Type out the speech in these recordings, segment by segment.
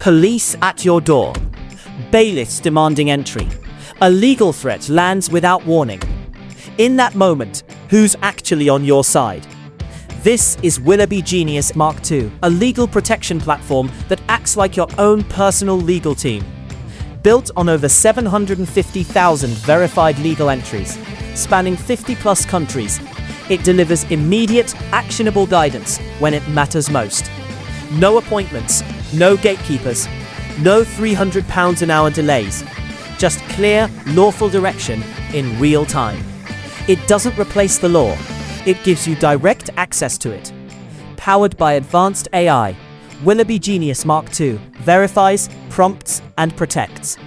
Police at your door. Bailiffs demanding entry. A legal threat lands without warning. In that moment, who's actually on your side? This is Willoughby Genius Mark II, a legal protection platform that acts like your own personal legal team. Built on over 750,000 verified legal entries, spanning 50-plus countries, it delivers immediate, actionable guidance when it matters most. No appointments, no gatekeepers, no £300 an hour delays. Just clear, lawful direction in real time. It doesn't replace the law. It gives you direct access to it. Powered by advanced AI, Willoughby Genius Mark II verifies, prompts, and protects.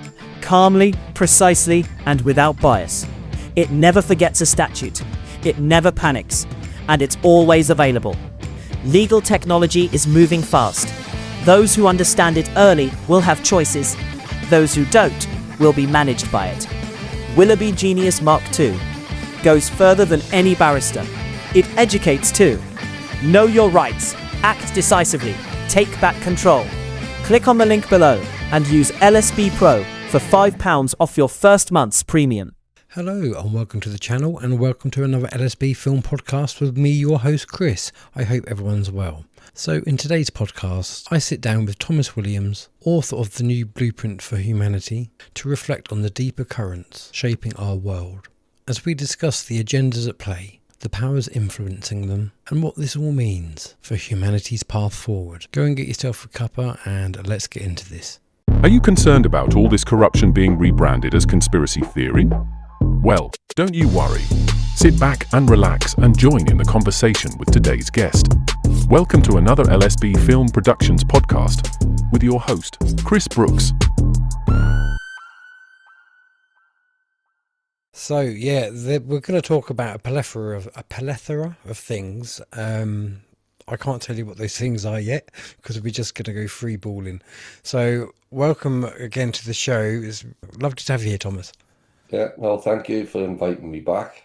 Calmly, precisely, and without bias. It never forgets a statute. It never panics. And it's always available. Legal technology is moving fast. Those who understand it early will have choices. Those who don't will be managed by it. Willoughby Genius Mark II goes further than any barrister. It educates too. Know your rights. Act decisively. Take back control. Click on the link below and use LSB Pro for £5 off your first month's premium. Hello and welcome to the channel and welcome to another LSB film podcast with me, your host Chris. I hope everyone's well. So in today's podcast, I sit down with Thomas Williams, author of the new Blueprint for Humanity, to reflect on the deeper currents shaping our world. As we discuss the agendas at play, the powers influencing them, and what this all means for humanity's path forward. Go and get yourself a cuppa and let's get into this. Are you concerned about all this corruption being rebranded as conspiracy theory? Well, don't you worry. Sit back and relax and join in the conversation with today's guest. Welcome to another LSB Film Productions podcast with your host, Chris Brooks. So yeah, we're going to talk about a plethora of things. I can't tell you what those things are yet because we're just going to go free balling. So welcome again to the show. It's lovely to have you here, Thomas. Yeah, well, thank you for inviting me back.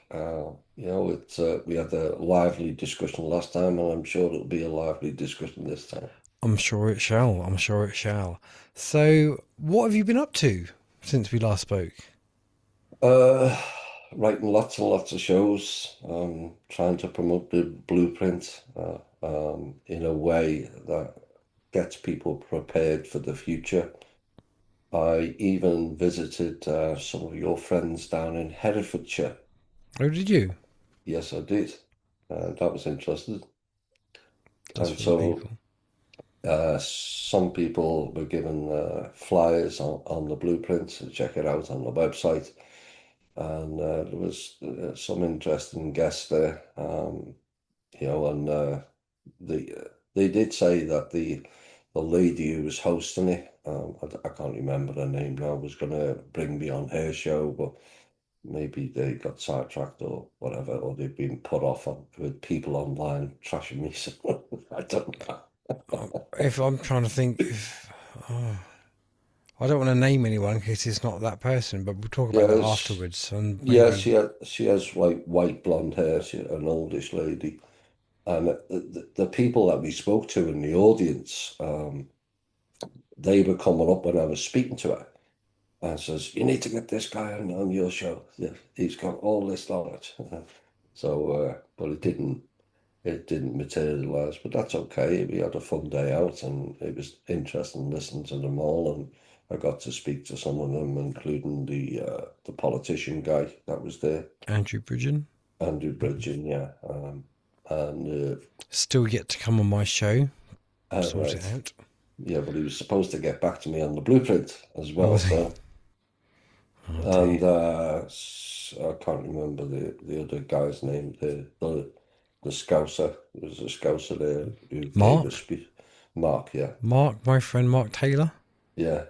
We had a lively discussion last time, and I'm sure it'll be a lively discussion this time. I'm sure it shall. So what have you been up to since we last spoke? Writing lots and lots of shows, trying to promote the blueprint in a way that gets people prepared for the future. I even visited some of your friends down in Herefordshire. Oh, did you? Yes, I did. That was interesting. That's And really so some people were given flyers on the blueprint, so check it out on the website. And there was some interesting guests there, and they did say that the lady who was hosting it, I can't remember her name now, was going to bring me on her show, but maybe they got sidetracked or whatever, or they've been put off with people online trashing me. So I don't know. If I'm trying to think, I don't want to name anyone because it's not that person, but we'll talk about that afterwards. And maybe... Yeah, she has white blonde hair. She's an oldish lady, and the people that we spoke to in the audience, they were coming up when I was speaking to her, and says, "You need to get this guy on your show. Yeah, he's got all this knowledge." But it didn't materialise. But that's okay. We had a fun day out, and it was interesting listening to them all, and I got to speak to some of them, including the politician guy that was there. Andrew Bridgen, yeah. And still yet to come on my show. Sort right. it out. Yeah, but he was supposed to get back to me on the blueprint as well. So, and I can't remember the other guy's name. The Scouser. There was a Scouser there. Who Mark? gave a speech. Mark, yeah. Mark, my friend Mark Taylor. Yeah,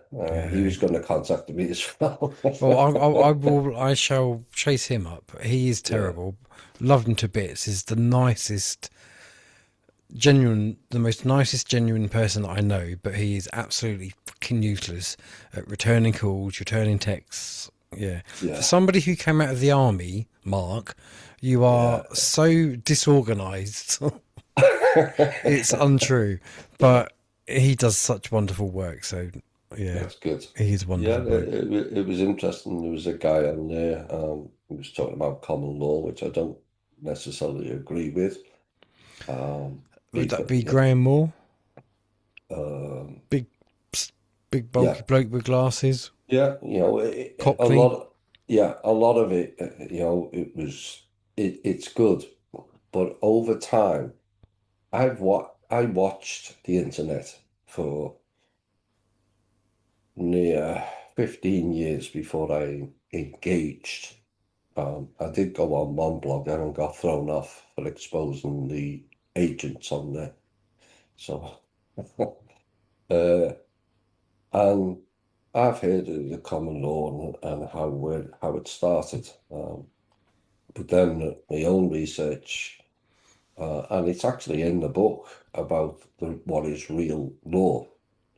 he was going to contact me as well. Well, I shall chase him up. He is terrible. Yeah. Loved him to bits. He's the nicest, the most nicest, genuine person that I know. But he is absolutely fucking useless at returning calls, returning texts. Yeah. For somebody who came out of the army, Mark, you are so disorganised. It's untrue, but. he does such wonderful work. So yeah, That's good. he's a Yeah, wonderful bloke. it was interesting. There was a guy on there who was talking about common law, which I don't necessarily agree with. Would that Because, be Graham Moore? um, Big, big yeah, bulky bloke with glasses. yeah, a Cockney. lot, yeah, a lot of it, it's good, but over time, I watched the internet for near 15 years before I engaged. I did go on one blog and got thrown off for exposing the agents on there. So, uh, and I've heard of the common law and how it started. But then my own research, and it's actually in the book about what is real law.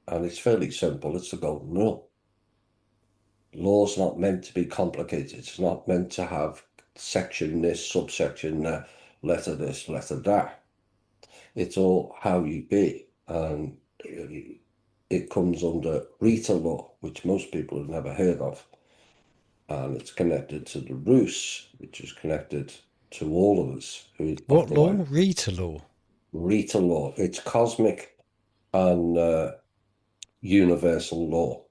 And it's fairly simple. It's the golden rule. Law's not meant to be complicated. It's not meant to have section this, subsection that, letter this, letter that. It's all how you be. And it comes under Rita law, which most people have never heard of. And it's connected to the Rus, which is connected to all of us who of What the law? white. Rita law. Rita law. It's cosmic and universal law.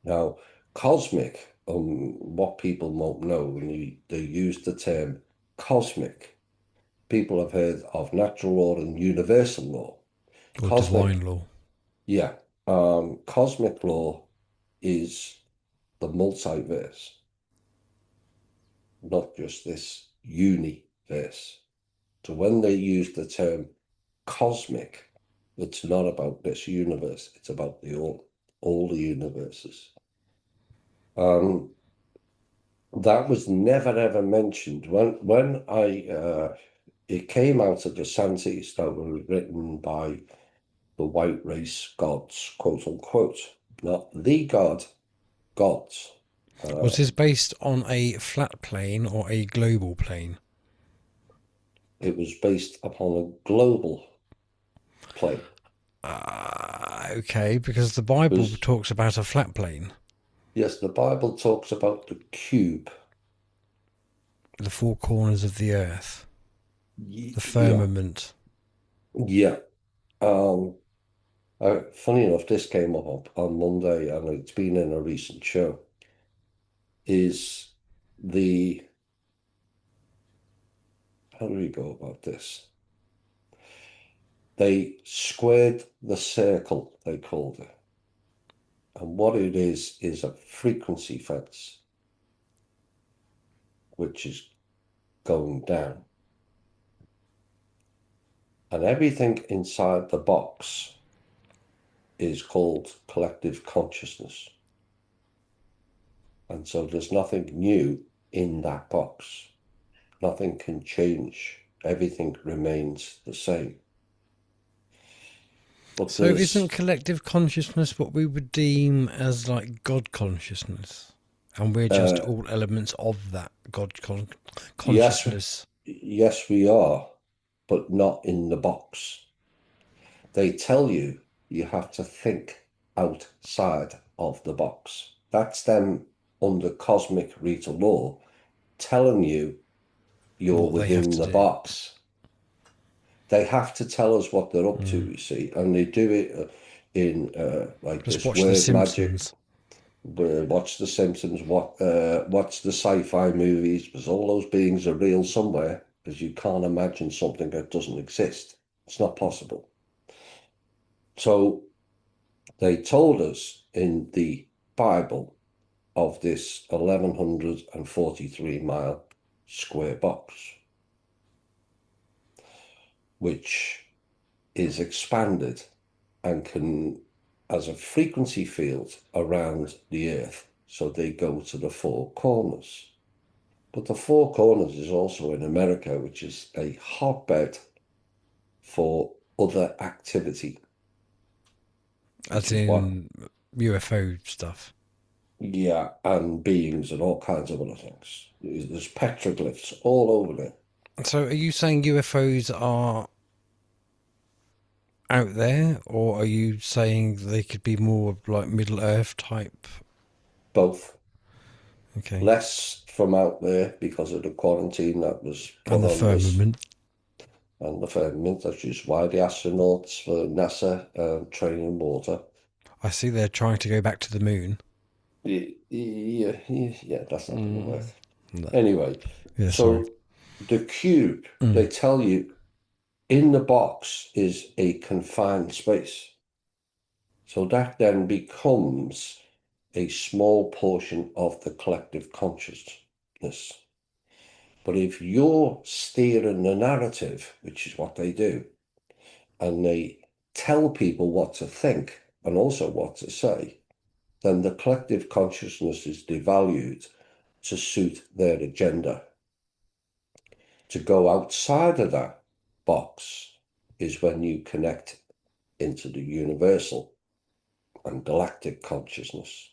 Now, cosmic, what people won't know when they use the term cosmic, people have heard of natural law and universal law. Or divine Cosmic, law. yeah, cosmic law is the multiverse, not just this universe. So when they use the term cosmic, it's not about this universe, it's about all the universes. That was never ever mentioned when I it came out of the Santis that were written by the white race gods, quote unquote, not the gods. Was this based on a flat plane or a global plane? It was based upon a global plane. Okay, because the Bible Because talks about a flat plane, yes, the Bible talks about the cube. the four corners of the earth, the Yeah, firmament. yeah. Funny enough, this came up on Monday, and it's been in a recent show. Is the how do we go about this? They squared the circle, they called it. And what it is a frequency fence, which is going down. And everything inside the box is called collective consciousness. And so there's nothing new in that box. Nothing can change. Everything remains the same. But So isn't collective consciousness what we would deem as like God consciousness? And we're just all elements of that God yes, consciousness. yes, we are, but not in the box. They tell you have to think outside of the box. That's them under cosmic Rita law telling you you're What they have within to the do. box. They have to tell us what they're up to, you see, and they do it in like Just this watch The word magic. Simpsons. Watch The Simpsons, watch the sci-fi movies, because all those beings are real somewhere, because you can't imagine something that doesn't exist. It's not possible. So they told us in the Bible of this 1143-mile square box, which is expanded and can, as a frequency field around the earth. So they go to the four corners. But the four corners is also in America, which is a hotbed for other activity. As Which is what, in UFO stuff. yeah, and beings and all kinds of other things. There's petroglyphs all over there. So are you saying UFOs are out there, or are you saying they could be more like Middle Earth type? Both. Okay. Less from out there because of the quarantine that was put And the on this, firmament. and the firmament. That's just why the astronauts for NASA training water. I see they're trying to go back to the moon. Yeah, that's not going to work. No. Anyway, Yeah, sorry. so the cube, they tell you in the box is a confined space. So that then becomes a small portion of the collective consciousness. But if you're steering the narrative, which is what they do, and they tell people what to think and also what to say, then the collective consciousness is devalued to suit their agenda. To go outside of that box is when you connect into the universal and galactic consciousness.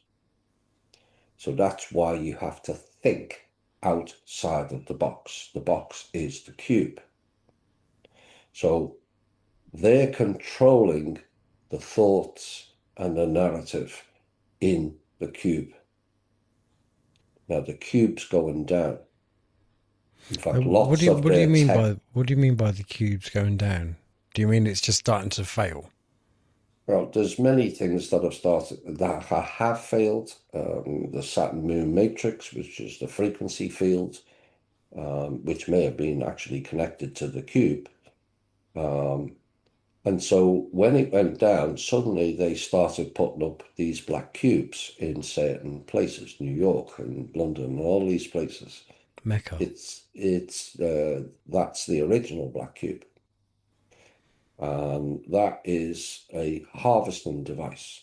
So that's why you have to think outside of the box. The box is the cube. So they're controlling the thoughts and the narrative in the cube. Now the cube's going down. In fact, lots of What do you their mean tech. by the cubes going down? Do you mean it's just starting to fail? Well, there's many things that have started that have failed. The Saturn Moon matrix, which is the frequency field, which may have been actually connected to the cube. And so when it went down, suddenly they started putting up these black cubes in certain places, New York and London and all these places. Mecca. That's the original black cube. And that is a harvesting device.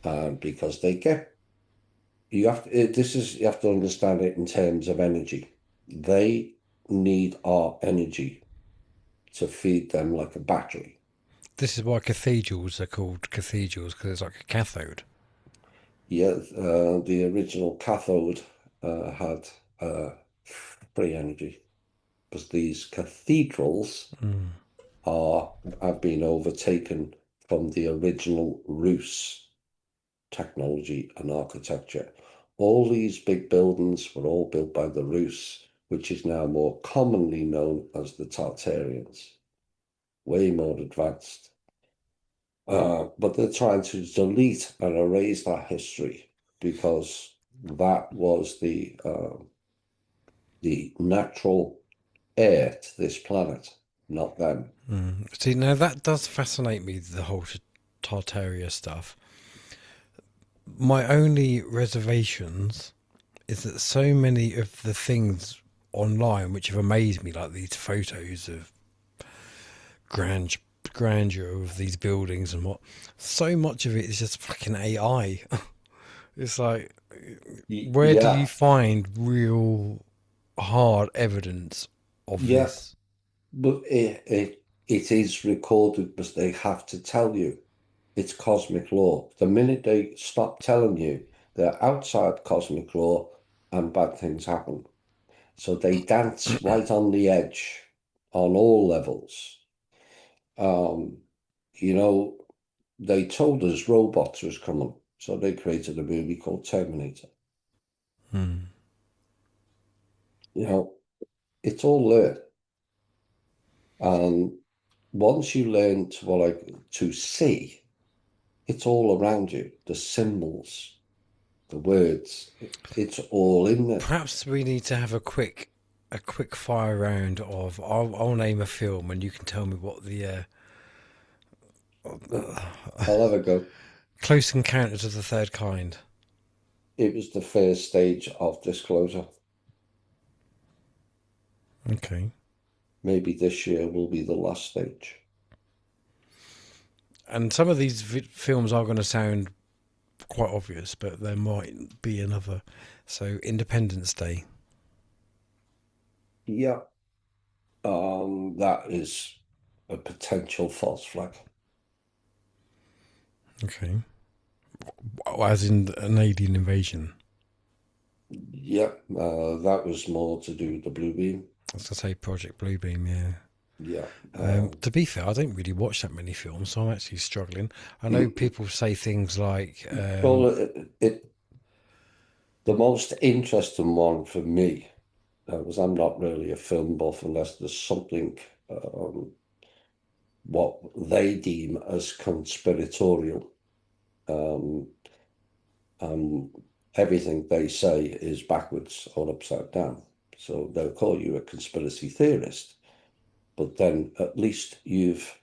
Because you have to understand it in terms of energy. They need our energy to feed them like a battery. This is why cathedrals are called cathedrals, because it's like a cathode. Yeah, the original cathode had free energy, because these cathedrals have been overtaken from the original Rus technology and architecture. All these big buildings were all built by the Rus, which is now more commonly known as the Tartarians. Way more advanced. But they're trying to delete and erase that history because that was the natural heir to this planet, not them. See, now that does fascinate me, the whole Tartaria stuff. My only reservations is that so many of the things online which have amazed me, like these photos of grandeur of these buildings and what, so much of it is just fucking AI. It's like, where do Yeah, you find real hard evidence of yeah, this? but it is recorded because they have to tell you. It's cosmic law. The minute they stop telling you, they're outside cosmic law and bad things happen. So they dance right on the edge on all levels. You know, they told us robots was coming, so they created a movie called Terminator. You know, it's all there. And once you learn to see, it's all around you. The symbols, the words, it's all in there. Perhaps we need to have a quick fire round of I'll name a film and you can tell me what the I'll have a go. Close Encounters of the Third Kind. It was the first stage of disclosure. Okay. Maybe this year will be the last stage. And some of these films are going to sound quite obvious, but there might be another. So Independence Day. Yeah, that is a potential false flag. Okay. As in an alien invasion. Yeah, that was more to do with the blue beam. As I say, Project Bluebeam, yeah. Yeah. To be fair, I don't really watch that many films, so I'm actually struggling. I know people say things like, Well, the most interesting one for me, because I'm not really a film buff unless there's something what they deem as conspiratorial. Um, and everything they say is backwards or upside down. So they'll call you a conspiracy theorist, but then at least you've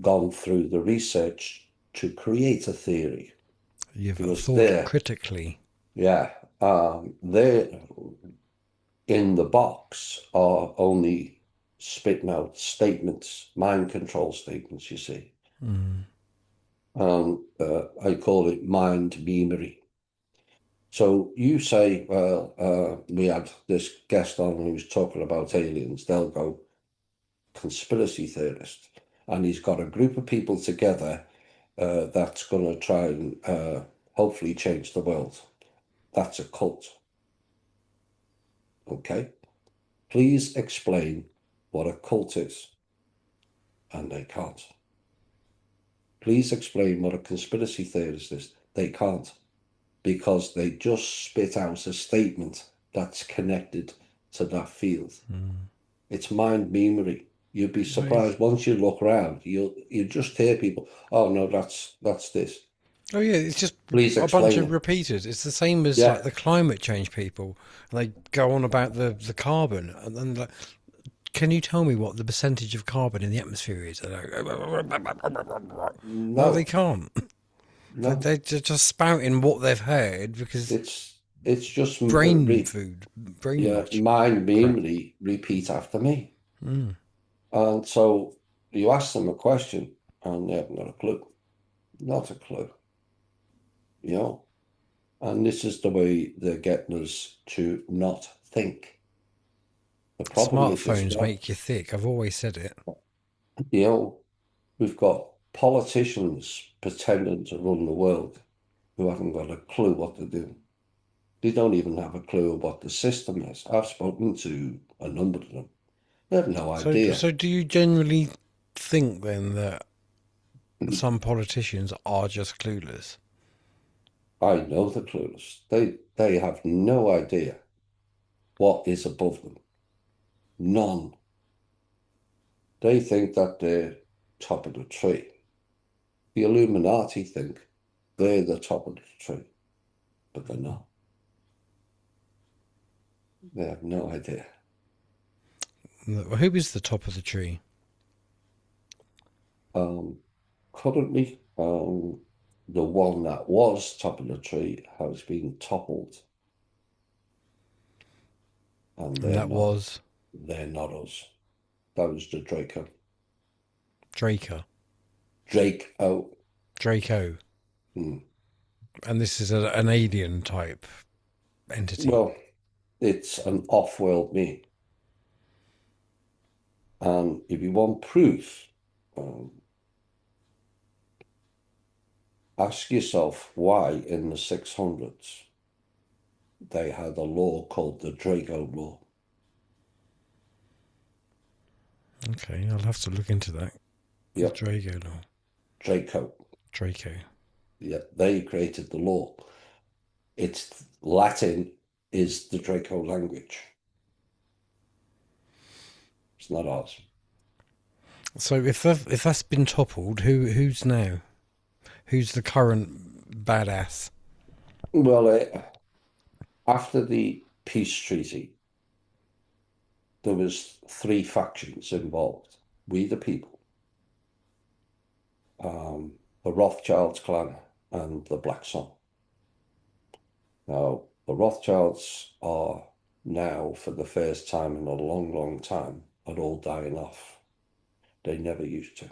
gone through the research to create a theory. you've Because thought critically. yeah, they're in the box are only spitting out statements, mind control statements, you see. I call it mind memery. So you say, well, we had this guest on who was talking about aliens. They'll go conspiracy theorist, and he's got a group of people together that's going to try and hopefully change the world. That's a cult. Okay, please explain what a cult is, and they can't. Please explain what a conspiracy theorist is. They can't, because they just spit out a statement that's connected to that field. It's mind memory. You'd be surprised once you look around. You just hear people. Oh no, that's this. Oh yeah, it's just Please a bunch explain of it. repeaters. It's the same as like Yeah, the climate change people. And they go on about the carbon, and then like, can you tell me what the percentage of carbon in the atmosphere is? No, they no, can't. no. They're just spouting what they've heard because It's just brain food, brain yeah, mush mind crap. memory. Repeat after me. And so you ask them a question, and they haven't got a clue. Not a clue. You know. And this is the way they're getting us to not think. The problem with this, Smartphones make you thick. I've always said it. you know, we've got politicians pretending to run the world who haven't got a clue what to do. They don't even have a clue what the system is. I've spoken to a number of them. They have no idea. So do you generally think then that some politicians are just clueless? I know the clueless. They have no idea what is above them. None. They think that they're top of the tree. The Illuminati think they're the top of the tree, but they're not. They have no idea. Who is the top of the tree? Currently, the one that was top of the tree has been toppled, and And that was they're not us. That was the Draco. Draco. Draco. Draco. Hmm. And this is an alien type entity. Well, it's an off-world being. And if you want proof, ask yourself why in the 600s they had a law called the Draco Law. Okay, I'll have to look into that. The Yep, Draco law. Draco. Draco. Yeah, they created the law. It's Latin is the Draco language. It's not ours. So if that's been toppled, who's now? Who's the current badass? Well, after the peace treaty, there was three factions involved. We the people, the Rothschilds clan, and the Black Sun. Now, the Rothschilds are now, for the first time in a long, long time, are all dying off. They never used to.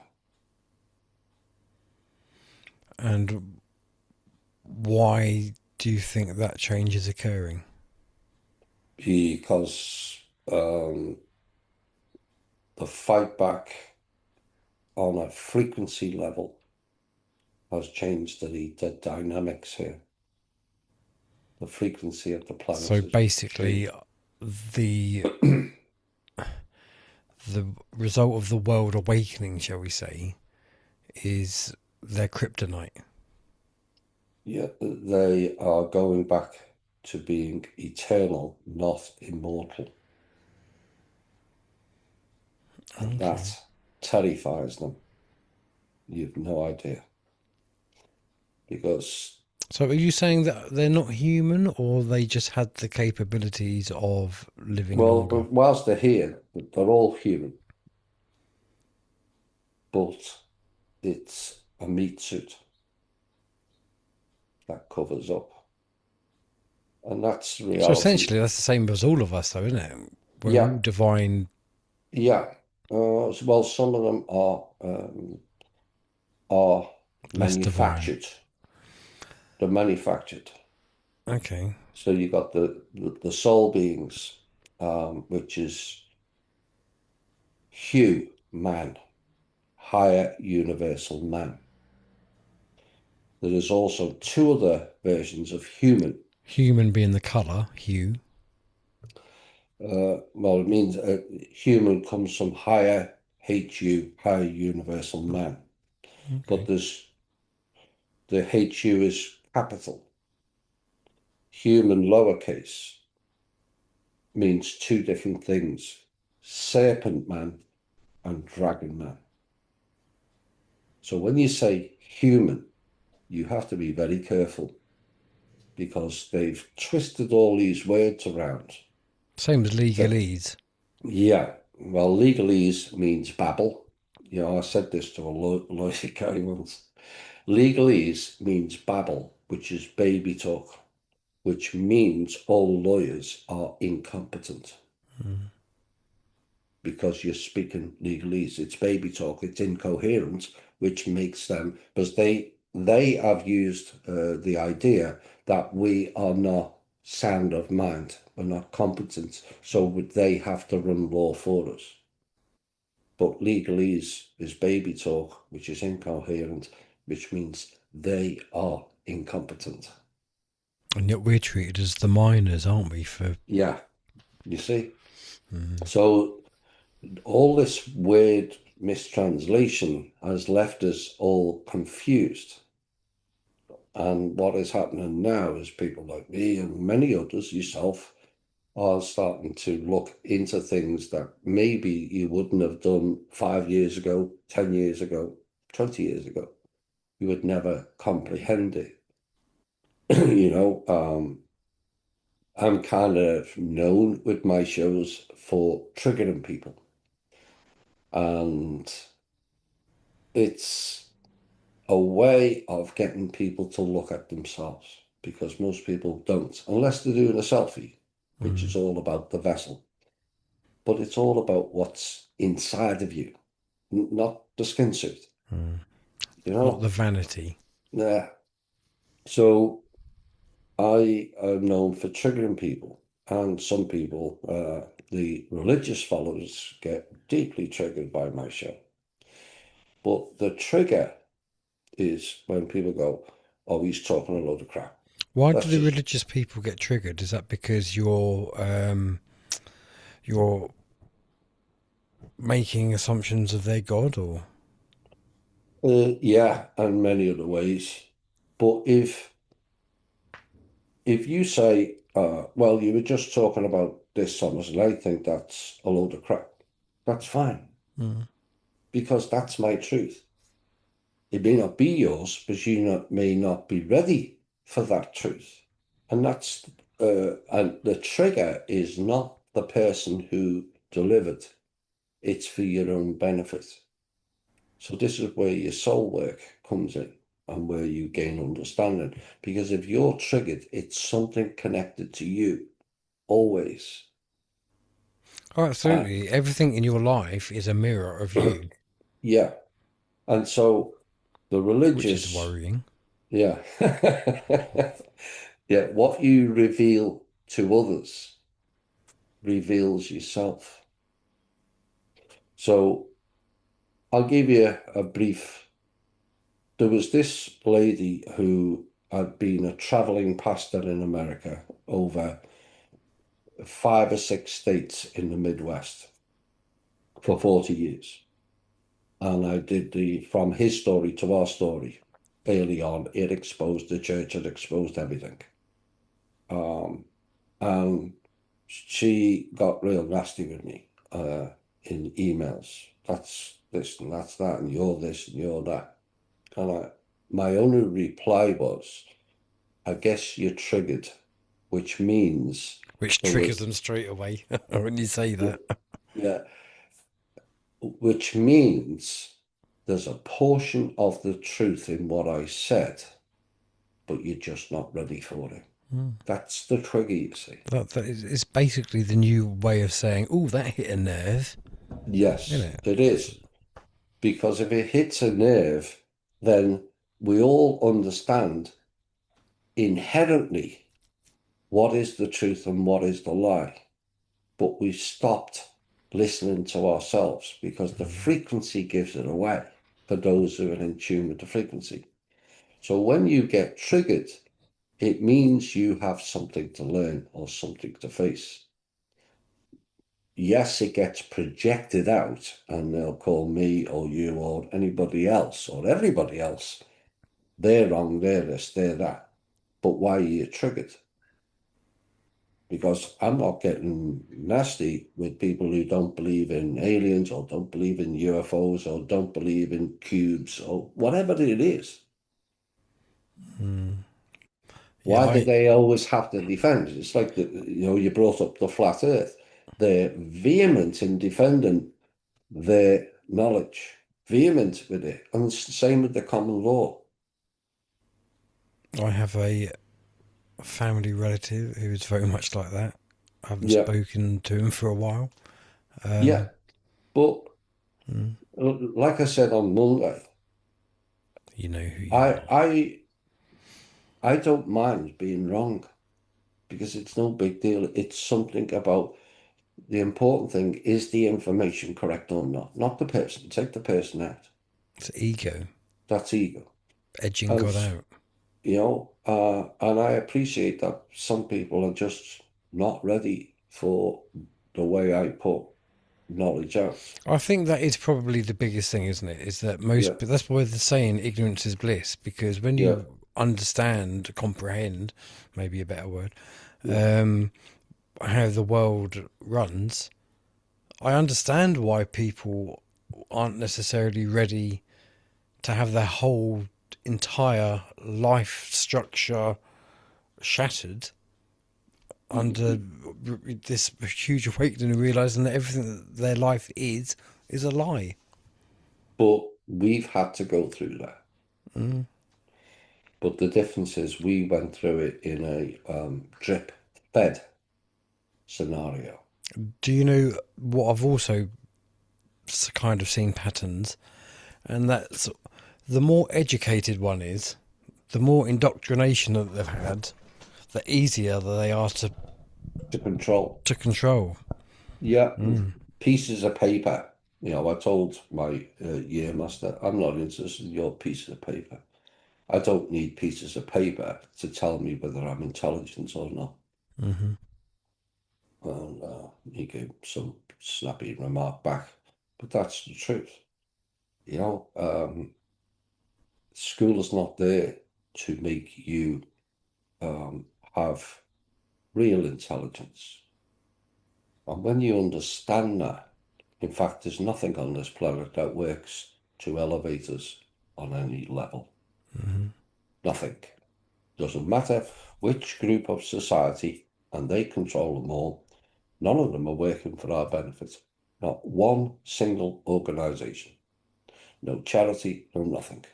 And why do you think that change is occurring? Because the fight back on a frequency level has changed the dynamics here. The frequency of the planet. So basically, the the result of the world awakening, shall we say, is their kryptonite. Yeah, they are going back to being eternal, not immortal. And that terrifies them. You've no idea. Because, So are you saying that they're not human, or they just had the capabilities of living well, longer? whilst they're here, they're all human, but it's a meat suit that covers up. And that's So reality. essentially, that's the same as all of us, though, isn't it? We're Yeah, all divine. yeah. Well, some of them are Less divine. manufactured. They're manufactured. Okay. So you got the soul beings, which is Hugh, man, higher universal man. There is also two other versions of human. Human being the colour, hue. Well, it means human comes from higher HU, higher universal man. But Okay. there's the HU is capital. Human lowercase means two different things: serpent man and dragon man. So when you say human, you have to be very careful because they've twisted all these words around. Same as So, legalese. yeah, well, legalese means babble. You know, I said this to a lawyer guy once. Legalese means babble, which is baby talk, which means all lawyers are incompetent because you're speaking legalese. It's baby talk. It's incoherent, which makes them, because they have used the idea that we are not sound of mind, we're not competent, so they have to run law for us. But legalese is baby talk, which is incoherent, which means they are incompetent. And yet we're treated as the minors, aren't we? For Yeah, you see? So all this weird mistranslation has left us all confused. And what is happening now is people like me and many others, yourself, are starting to look into things that maybe you wouldn't have done 5 years ago, 10 years ago, 20 years ago. You would never comprehend it. I'm kind of known with my shows for triggering people. And it's a way of getting people to look at themselves because most people don't, unless they're doing a selfie, which is all about the vessel. But it's all about what's inside of you, not the skin suit, you not the know? vanity. Yeah. So I am known for triggering people, and some people, the religious followers, get deeply triggered by my show. But the trigger is when people go, "Oh, he's talking a load of crap." Why do That's the just religious people get triggered? Is that because you're making assumptions of their god, or yeah, and many other ways. But if you say, "Well, you were just talking about this, Thomas, and I think that's a load of crap," that's fine because that's my truth. It may not be yours, but may not be ready for that truth. And and the trigger is not the person who delivered, it's for your own benefit. So this is where your soul work comes in and where you gain understanding. Because if you're triggered, it's something connected to you always. oh, Uh, absolutely everything in your life is a mirror of you, yeah. And so the which is religious, worrying. yeah. Yeah, what you reveal to others reveals yourself. So I'll give you a brief. There was this lady who had been a traveling pastor in America over 5 or 6 states in the Midwest. for 40 years. And I did the From His Story to Our Story. Early on, it exposed the church, it exposed everything. And she got real nasty with me in emails. That's this and that's that, and you're this and you're that. And my only reply was, I guess you're triggered, which means Which there triggers was, them straight away when you say that. yeah, which means there's a portion of the truth in what I said, but you're just not ready for it. That's the trigger, you see. That is, it's basically the new way of saying, oh, that hit a nerve, isn't Yes, it? it is. Because if it hits a nerve, then we all understand inherently what is the truth and what is the lie. But we stopped listening to ourselves because the frequency gives it away for those who are in tune with the frequency. So when you get triggered, it means you have something to learn or something to face. Yes, it gets projected out, and they'll call me or you or anybody else or everybody else. They're wrong, they're this, they're that. But why are you triggered? Because I'm not getting nasty with people who don't believe in aliens or don't believe in UFOs or don't believe in cubes or whatever it is. Yeah, Why do they always have to defend? It's like, you brought up the flat earth. They're vehement in defending their knowledge, vehement with it. And it's the same with the common law. I have a family relative who is very much like that. I haven't Yeah, spoken to him for a while. yeah. But like I said on Monday, You know who you I are. I I don't mind being wrong because it's no big deal. It's something about the important thing is the information correct or not, not the person. Take the person out. It's ego, That's ego. edging And God out. and I appreciate that some people are just not ready for the way I put knowledge out. I think that is probably the biggest thing, isn't it? Is that Yeah, that's why they're saying ignorance is bliss, because when yeah, you understand, comprehend, maybe a better word, yeah. how the world runs, I understand why people aren't necessarily ready to have their whole entire life structure shattered under this huge awakening and realizing that everything that their life is a lie. But we've had to go through that. But the difference is we went through it in a drip fed scenario. Do you know what I've also kind of seen patterns, and that's the more educated one is, the more indoctrination that they've had, the easier they are To control. to control. Yeah, pieces of paper. I told my year master, I'm not interested in your pieces of paper. I don't need pieces of paper to tell me whether I'm intelligent or not. Hmm. And he gave some snappy remark back, but that's the truth. School is not there to make you have real intelligence. And when you understand that, in fact, there's nothing on this planet that works to elevate us on any level. Nothing. Doesn't matter which group of society, and they control them all. None of them are working for our benefit. Not one single organization. No charity, no nothing.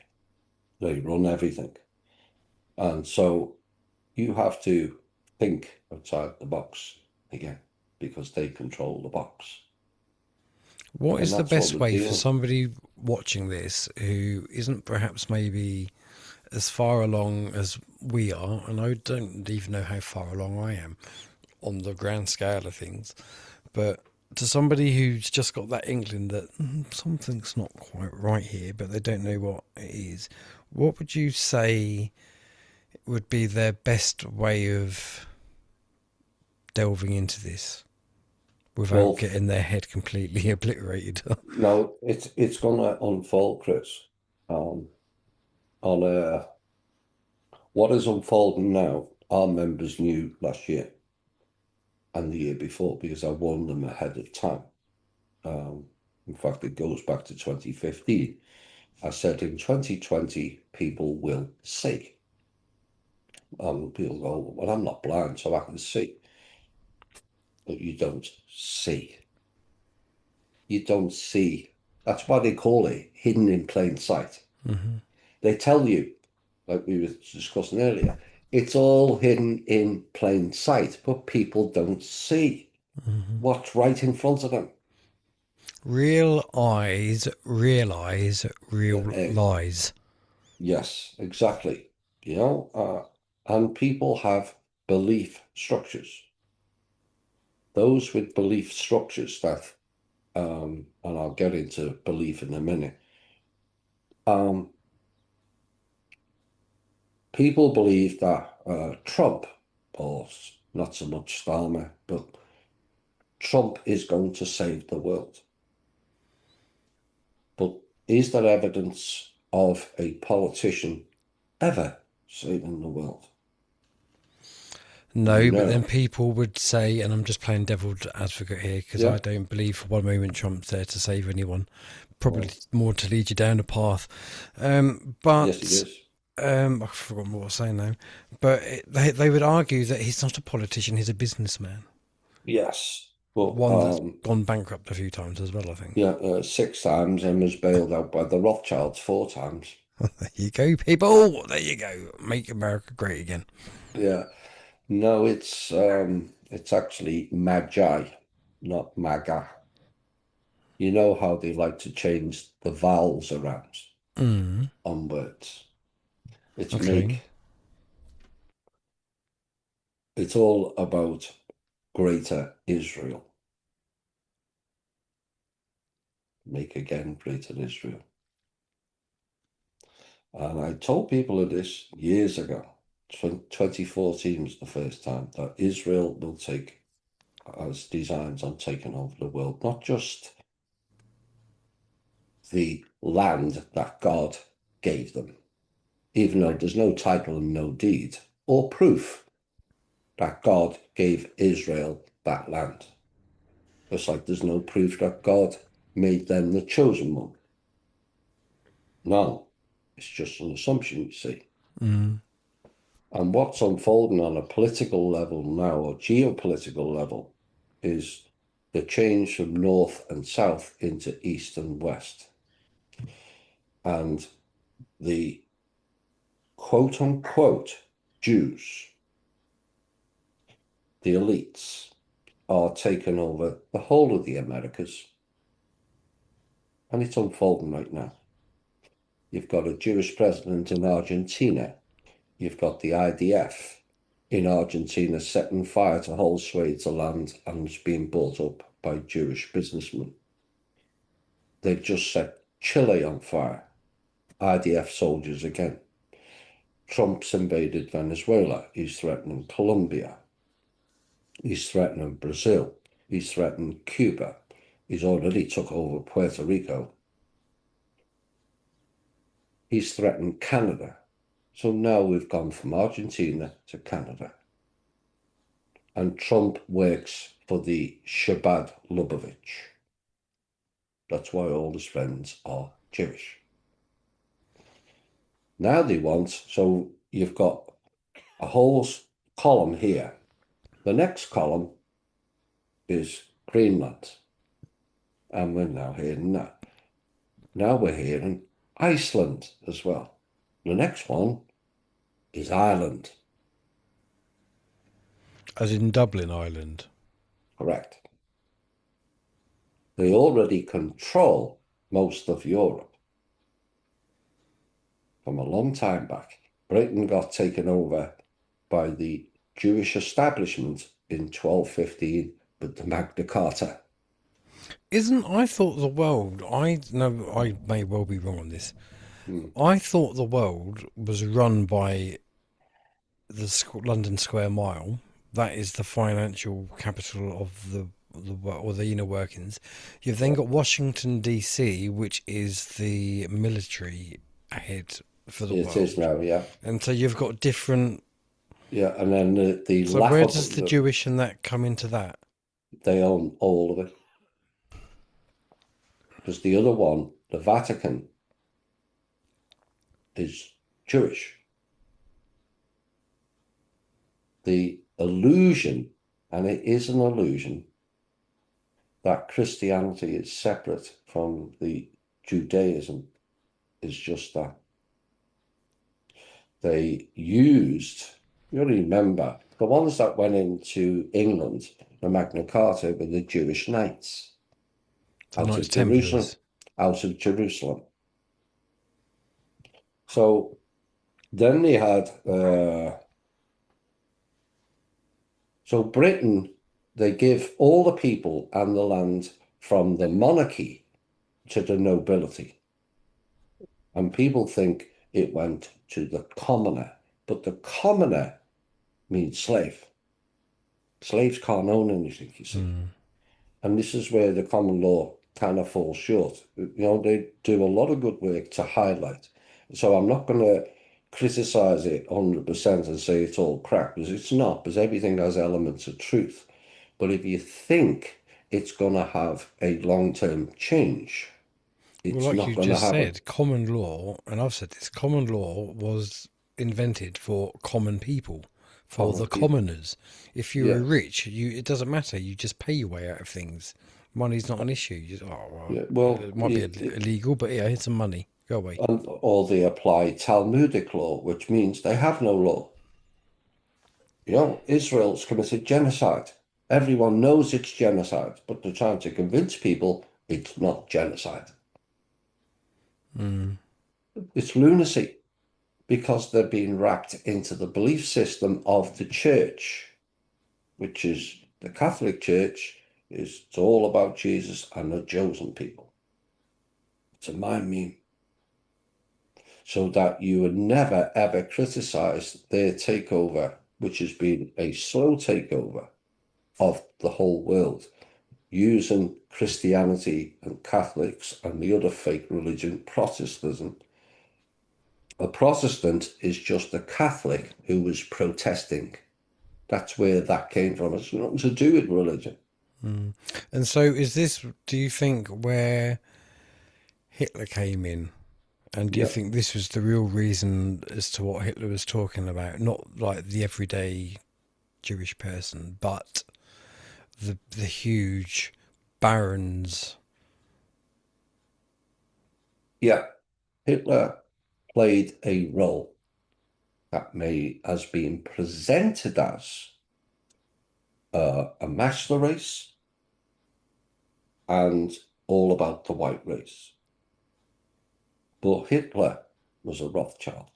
They run everything. And so you have to think outside the box again because they control the box. What And is the that's what best we're way for dealing. somebody watching this who isn't perhaps maybe as far along as we are, and I don't even know how far along I am on the grand scale of things, but to somebody who's just got that inkling that something's not quite right here, but they don't know what it is, what would you say would be their best way of delving into this? without Well, getting their head completely obliterated. no, it's going to unfold, Chris. Um, on what is unfolding now, our members knew last year and the year before because I warned them ahead of time. In fact, it goes back to 2015. I said in 2020, people will see. People go, well, I'm not blind, so I can see. But you don't see. You don't see. That's why they call it hidden in plain sight. Mm-hmm. They tell you, like we were discussing earlier, it's all hidden in plain sight, but people don't see what's right in front of them. Real eyes realize real Uh, lies. yes, exactly. And people have belief structures. Those with belief structures that, and I'll get into belief in a minute. People believe that Trump, or not so much Starmer, but Trump is going to save the world. But is there evidence of a politician ever saving the world? No, but then No. people would say, and I'm just playing devil's advocate here because I Yeah. don't believe for one moment Trump's there to save anyone. Probably Well, more to lead you down a path. yes, he But is. I forgot what I was saying now. But they would argue that he's not a politician; he's a businessman. Yes. But One that's gone bankrupt a few times as well, I think. yeah, 6 times and was bailed out by the Rothschilds 4 times. There you go, people. There you go. Make America great again. Yeah. No, it's actually Magi, not MAGA. You know how they like to change the vowels around on words. It's Okay. it's all about greater Israel. Make again greater Israel. And I told people of this years ago. 2014 was the first time that Israel will take as designs on taking over the world, not just the land that God gave them, even though there's no title and no deed or proof that God gave Israel that land. Just like there's no proof that God made them the chosen one. No, it's just an assumption, you see. Mm. And what's unfolding on a political level now, or geopolitical level, is the change from north and south into east and west. And the quote unquote Jews, the elites, are taking over the whole of the Americas. And it's unfolding right now. You've got a Jewish president in Argentina. You've got the IDF in Argentina setting fire to whole swathes of land and it's being bought up by Jewish businessmen. They've just set Chile on fire. IDF soldiers again. Trump's invaded Venezuela. He's threatening Colombia. He's threatening Brazil. He's threatening Cuba. He's already took over Puerto Rico. He's threatened Canada. So now we've gone from Argentina to Canada. And Trump works for the Shabbat Lubavitch. That's why all his friends are Jewish. Now they want, so you've got a whole column here. The next column is Greenland. And we're now hearing that. Now we're hearing Iceland as well. The next one is Ireland. As in Dublin, Ireland. Correct. They already control most of Europe. From a long time back, Britain got taken over by the Jewish establishment in 1215 with the Magna Carta. I thought the world, I know I may well be wrong on this. I thought the world was run by the London Square Mile. That is the financial capital of the or the inner workings. You've then got Washington DC, which is the military head for the It world, is now, yeah. and so you've got different. Yeah, and then the So where laughable, does the Jewish and that come into that? they own all of it. Because the other one, the Vatican, is Jewish. The illusion, and it is an illusion, that Christianity is separate from the Judaism is just that. They used, you remember, the ones that went into England, the Magna Carta, were the Jewish knights. The Out Knights of Jerusalem. Templars. Out of Jerusalem. So then they had, so Britain, they give all the people and the land from the monarchy to the nobility. And people think it went to the commoner, but the commoner means slave. Slaves can't own anything, you see. And this is where the common law kind of falls short. You know, they do a lot of good work to highlight. So I'm not going to criticize it 100% and say it's all crap, because it's not, because everything has elements of truth. But if you think it's going to have a long-term change, it's Well, like not you going to just happen. said, common law, and I've said this, common law was invented for common people, for Common the people. commoners. If you're Yeah. rich, it doesn't matter. You just pay your way out of things. Money's not an issue. You just, Yeah, well, it might be illegal, but yeah, here's some money. Go away. or they apply Talmudic law, which means they have no law. You know, Israel's committed genocide. Everyone knows it's genocide, but they're trying to convince people it's not genocide. It's lunacy, because they're being wrapped into the belief system of the church, which is the Catholic Church. It's all about Jesus and the chosen people. It's a mind meme. So that you would never, ever criticize their takeover, which has been a slow takeover of the whole world, using Christianity and Catholics and the other fake religion, Protestantism. A Protestant is just a Catholic who was protesting. That's where that came from. It's nothing to do with religion. And so is this, do you think, where Hitler came in? And do you Yeah. think this was the real reason as to what Hitler was talking about? Not like the everyday Jewish person, but the huge barons. Yeah. Hitler played a role that has been presented as a master race and all about the white race. But Hitler was a Rothschild.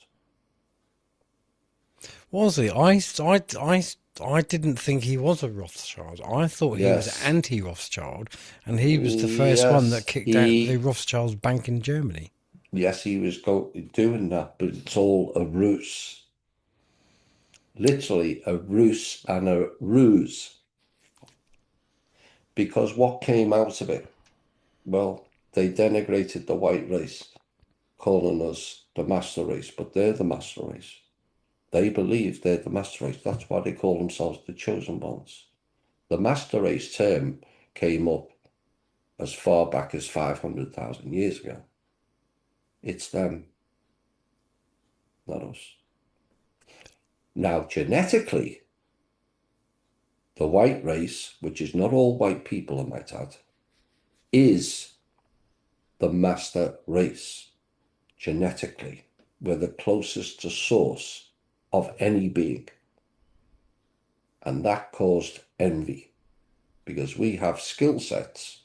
Was he? I didn't think he was a Rothschild. I thought he was Yes. anti-Rothschild, and he was the first one that Yes, kicked out the Rothschild's bank in Germany. Yes, he was doing that, but it's all a ruse. Literally a ruse and a ruse. Because what came out of it? Well, they denigrated the white race, calling us the master race, but they're the master race. They believe they're the master race. That's why they call themselves the chosen ones. The master race term came up as far back as 500,000 years ago. It's them, not us. Now, genetically, the white race, which is not all white people, I might add, is the master race. Genetically, we're the closest to source of any being. And that caused envy, because we have skill sets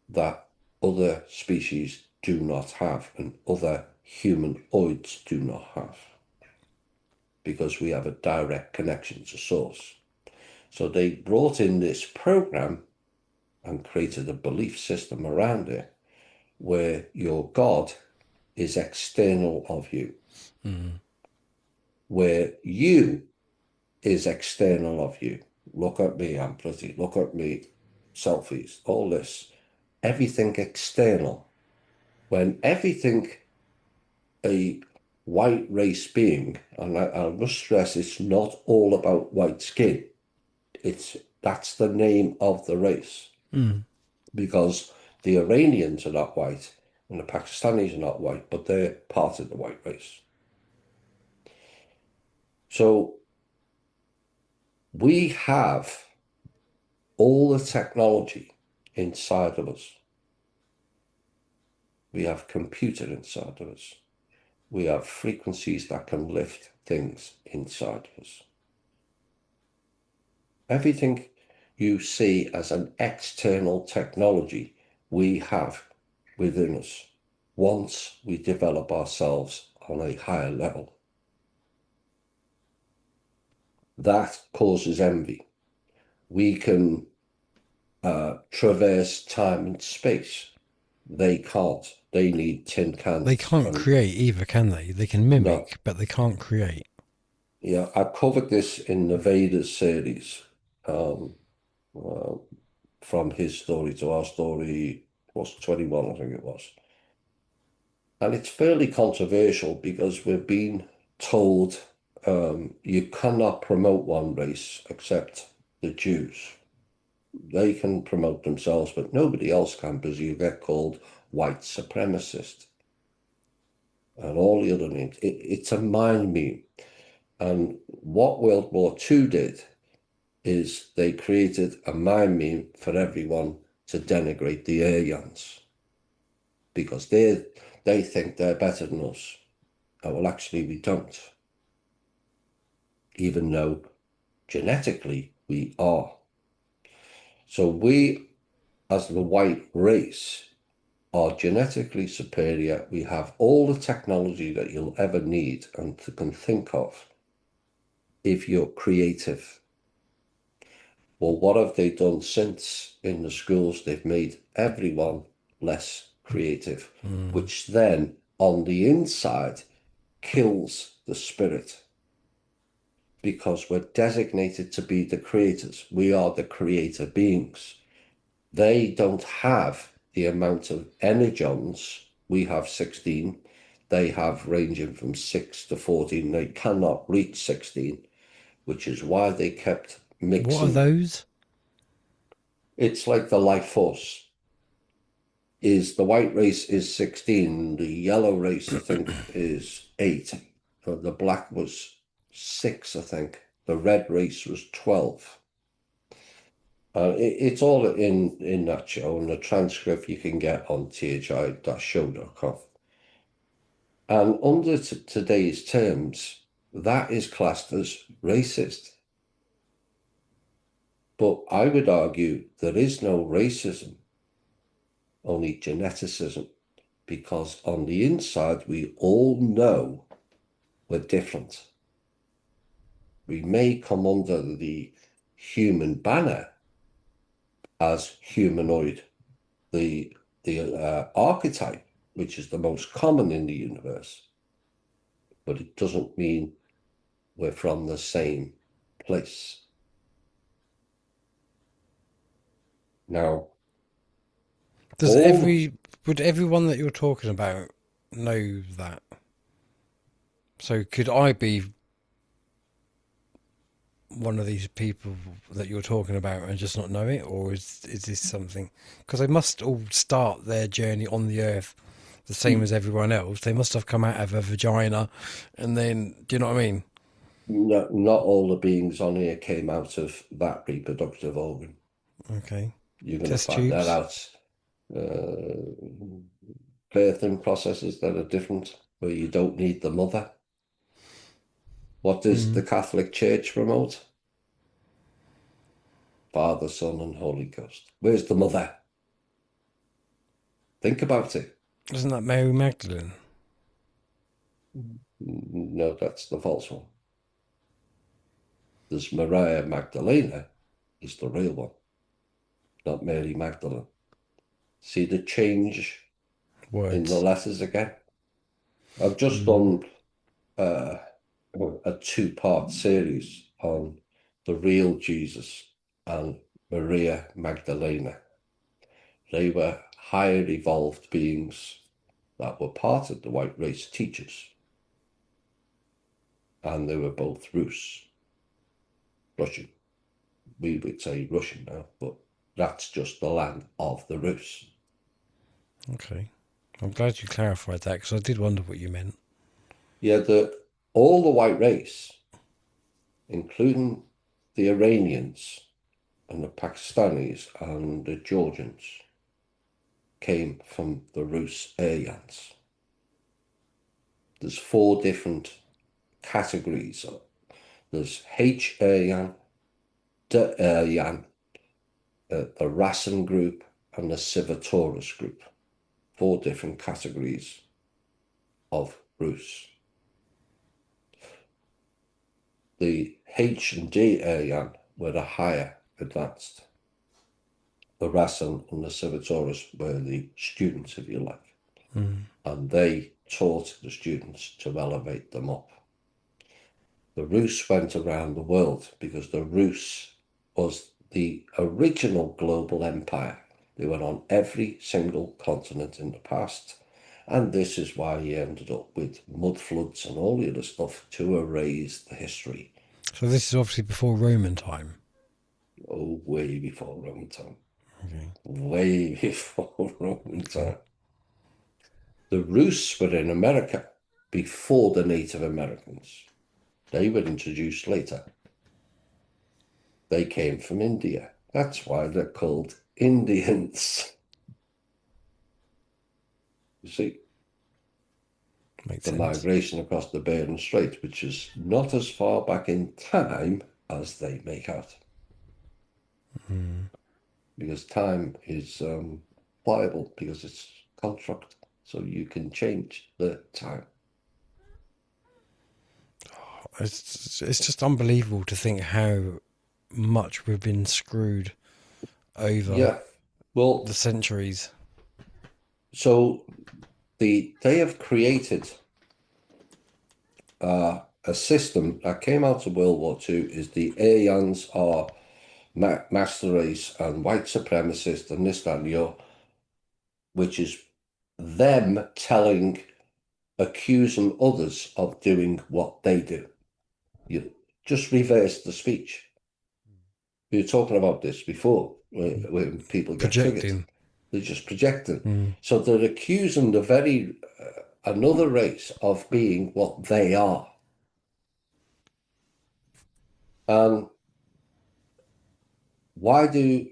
that other species do not have and other humanoids do not have, because we have a direct connection to source. So they brought in this program and created a belief system around it where your God is external of you, where you is external of you. Look at me, I'm pretty. Look at me, selfies, all this, everything external. When everything a white race being, and I must stress, it's not all about white skin. That's the name of the race. Because the Iranians are not white and the Pakistanis are not white, but they're part of the white race. So we have all the technology inside of us. We have computer inside of us. We have frequencies that can lift things inside of us. Everything you see as an external technology, we have within us once we develop ourselves on a higher level. That causes envy. We can traverse time and space. They can't. They need tin cans. They can't create either, can they? They can mimic, but they can't create. Yeah, I covered this in the Vedas series, from his story to our story, was 21, I think it was. And it's fairly controversial because we're being told you cannot promote one race except the Jews. They can promote themselves, but nobody else can, because you get called white supremacist and all the other names. It's a mind meme. And what World War II did is they created a mind meme for everyone to denigrate the Aryans, because they think they're better than us. Oh, well, actually, we don't. Even though genetically we are. So we, as the white race, are genetically superior. We have all the technology that you'll ever need and can think of if you're creative. Well, what have they done since in the schools? They've made everyone less creative, which then on the inside kills the spirit, because we're designated to be the creators. We are the creator beings. They don't have the amount of energons. We have 16. They have ranging from 6 to 14. They cannot reach 16, which is why they kept mixing. What are those? It's like the life force. Is the white race is 16. The yellow race, I think, is 8. The black was 6, I think. The red race was 12. It's all in that show, and the transcript you can get on thi-show.com. And under today's terms, that is classed as racist. But I would argue there is no racism, only geneticism, because on the inside, we all know we're different. We may come under the human banner as humanoid, the archetype, which is the most common in the universe, but it doesn't mean we're from the same place. Now, would everyone that you're talking about know that? So could I be one of these people that you're talking about and just not know it, or is this something? Because they must all start their journey on the earth the same as everyone else. They must have come out of a vagina, and then, do you know what I mean? not all the beings on here came out of that reproductive organ. Okay. You're going to find that out. Birthing processes that are different, where you don't need the mother. What does the Catholic Church promote? Father, Son, and Holy Ghost. Where's the mother? Think about it. Isn't that Mary Magdalene? No, that's the false one. There's Maria Magdalena is the real one, not Mary Magdalene. See the change in the letters again? I've just done a 2-part series on the real Jesus and Maria Magdalena. They were higher evolved beings that were part of the white race teachers. And they were both Russian. We would say Russian now, but that's just the land of the Rus. Okay. I'm glad you clarified that because I did wonder what you meant. Yeah, all the white race, including the Iranians and the Pakistanis and the Georgians, came from the Rus Aryans. There's 4 different categories. There's H Aryan, D Aryan, the Rasan group, and the Civitarus group. 4 different categories of Rus. The H and D Aryan were the higher advanced. The Rasan and the Civitarus were the students, if you like. And they taught the students to elevate them up. The Rus went around the world because the Rus was the original global empire. They were on every single continent in the past. And this is why he ended up with mud floods and all the other stuff to erase the history. So this is obviously before Roman time. Oh, way before Roman time. Okay. Way before Roman time. The Rus were in America before the Native Americans. They were introduced later. They came from India. That's why they're called Indians. You see, Makes the sense. migration across the Bering Strait, which is not as far back in time as they make out. Because time is pliable, because it's construct, so you can change the time. It's just unbelievable to think how much we've been screwed over Yeah, well, the centuries. so they have created a system that came out of World War II. Is the Aryans are master race and white supremacist and this, that, and the other, which is them accusing others of doing what they do. You just reverse the speech. We were talking about this before, when people get triggered. Projecting. They're just projecting. So they're accusing another race of being what they are. Why do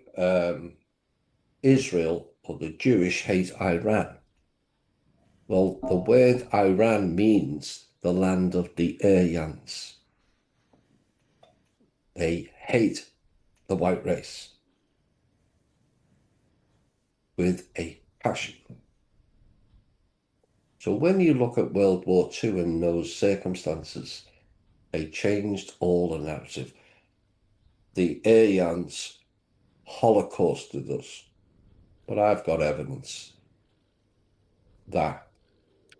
Israel or the Jewish hate Iran? Well, the word Iran means the land of the Aryans. They hate the white race with a passion. So when you look at World War II in those circumstances, they changed all the narrative. The Aryans holocausted us, but I've got evidence that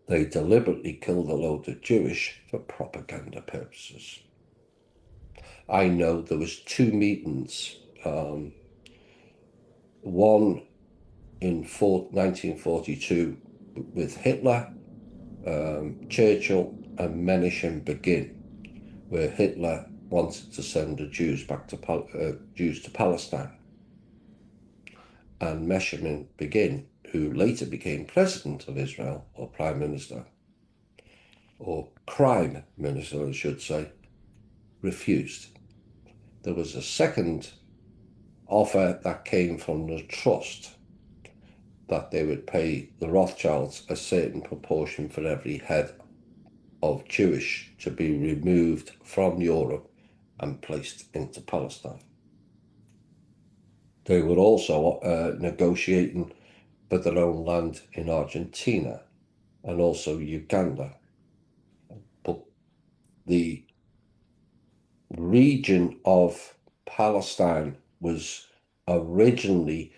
they deliberately killed a load of Jewish for propaganda purposes. I know there was 2 meetings, one in 1942 with Hitler, Churchill, and Menachem Begin, where Hitler wanted to send the Jews back to Jews to Palestine, and Menachem Begin, who later became president of Israel, or prime minister, or crime minister, I should say, refused. There was a second offer that came from the trust that they would pay the Rothschilds a certain proportion for every head of Jewish to be removed from Europe and placed into Palestine. They were also negotiating for their own land in Argentina and also Uganda. But the region of Palestine was originally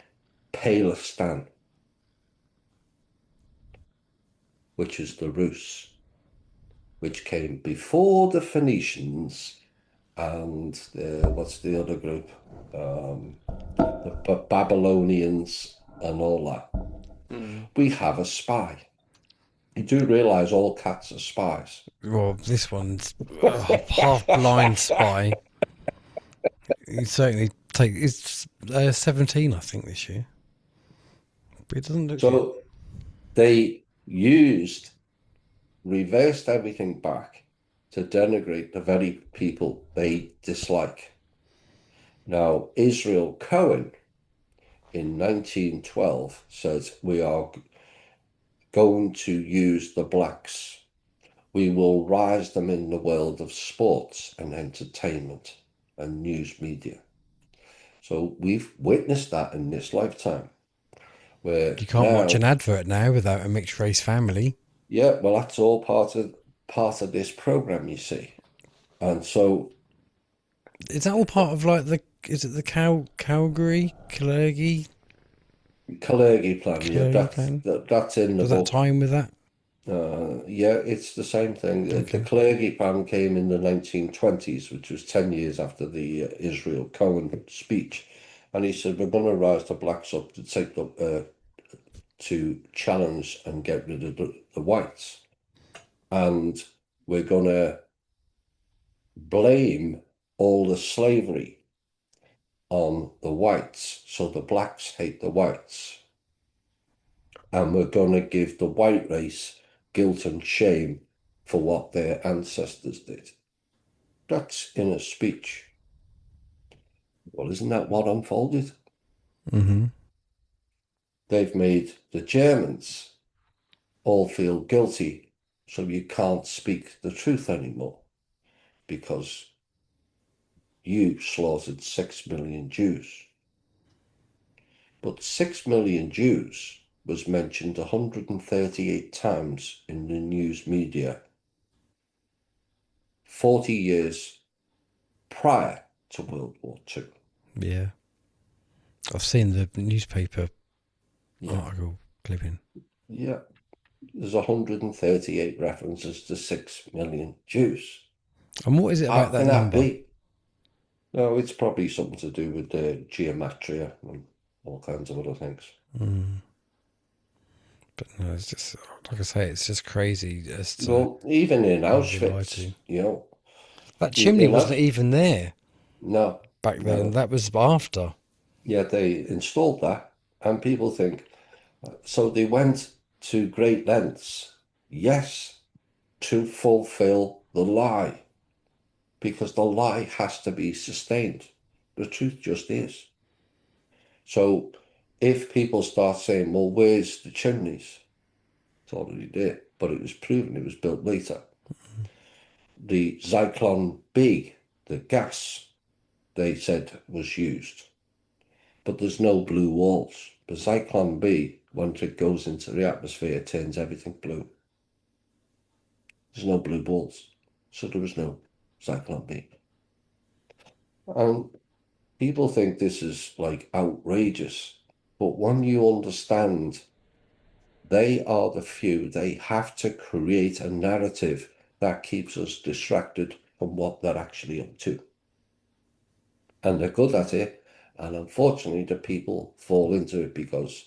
Palestine, which is the Rus, which came before the Phoenicians and what's the other group? The Babylonians and all that. We have a spy. You do realize all cats are spies. Well, this one's a half-blind spy. He certainly take. It's 17, I think, this year. But it doesn't look. So they reversed everything back to denigrate the very people they dislike. Now, Israel Cohen in 1912 says, we are going to use the blacks. We will rise them in the world of sports and entertainment and news media. So we've witnessed that in this lifetime. Where You can't watch an advert now without a mixed race family. Yeah, well, that's all part of this program, you see. And so Is that all part of like the? Is it the Calgary Kalergi plan, that's in the Does book. that time with that? Yeah, it's the same thing. Okay. The Kalergi plan came in the 1920s, which was 10 years after the Israel Cohen speech. And he said, we're going to rise the blacks up to take to challenge and get rid of the whites. And we're going to blame all the slavery on the whites, so the blacks hate the whites. And we're going to give the white race guilt and shame for what their ancestors did. That's in a speech. Well, isn't that what unfolded? Mm-hmm. They've made the Germans all feel guilty, so you can't speak the truth anymore because you slaughtered 6 million Jews. But 6 million Jews was mentioned 138 times in the news media 40 years prior to World War II. Yeah. I've seen the newspaper article clipping. Yeah. There's 138 references to 6 million Jews. And what is it about that number? No, it's probably something to do with the geometria and all kinds of other things. But no, it's just, like I say, it's just crazy. Well, even in Auschwitz, that chimney wasn't even there. No. Back then, no. That was after. Yeah, they installed that, and people think, so they went to great lengths, yes, to fulfill the lie, because the lie has to be sustained. The truth just is. So if people start saying, well, where's the chimneys? It's already there, but it was proven it was built later. Mm-hmm. The Zyklon B, the gas, they said was used. But there's no blue walls. But Zyklon B, once it goes into the atmosphere, it turns everything blue. There's no blue walls. So there was no Zyklon B. And people think this is like outrageous. But when you understand they are the few, they have to create a narrative that keeps us distracted from what they're actually up to. And they're good at it. And unfortunately, the people fall into it because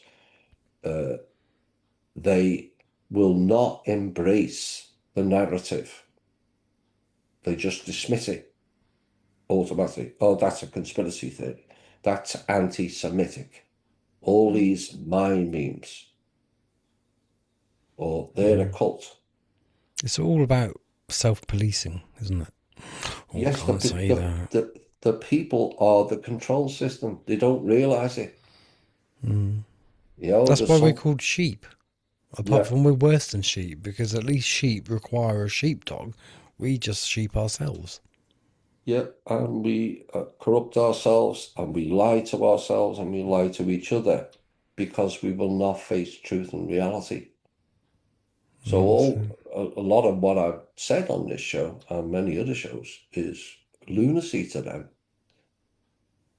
they will not embrace the narrative. They just dismiss it automatically. Oh, that's a conspiracy theory. That's anti-Semitic. All these mind memes. Or they're a cult. It's all about self-policing, isn't it? Yes, the people are the control system. They don't realise it. That's why we're called sheep. Apart from we're worse than sheep, because at least sheep require a sheepdog. We just sheep ourselves. Yeah, and we corrupt ourselves, and we lie to ourselves, and we lie to each other because we will not face truth and reality. So a lot of what I've said on this show and many other shows is lunacy to them.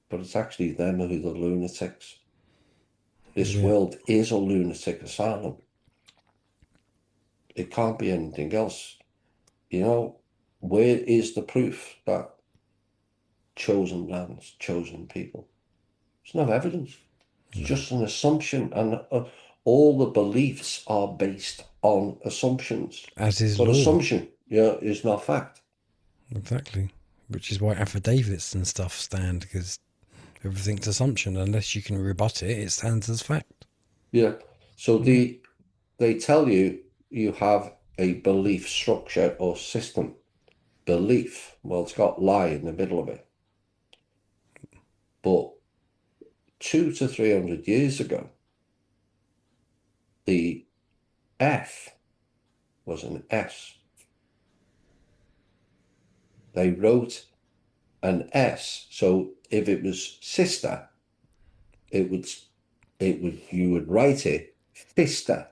But it's actually them who are the lunatics. This world is a lunatic asylum. It can't be anything else. Where is the proof that chosen lands, chosen people. There's no evidence. It's just an assumption, and all the beliefs are based on assumptions. As is But law. assumption, is not fact. Exactly. Which is why affidavits and stuff stand, because everything's assumption. Unless you can rebut it, it stands as fact. Yeah. So they tell you have a belief structure or system. Belief, well, it's got lie in the middle of it. But 200 to 300 years ago, the F was an S. They wrote an S. So if it was sister, you would write it fister.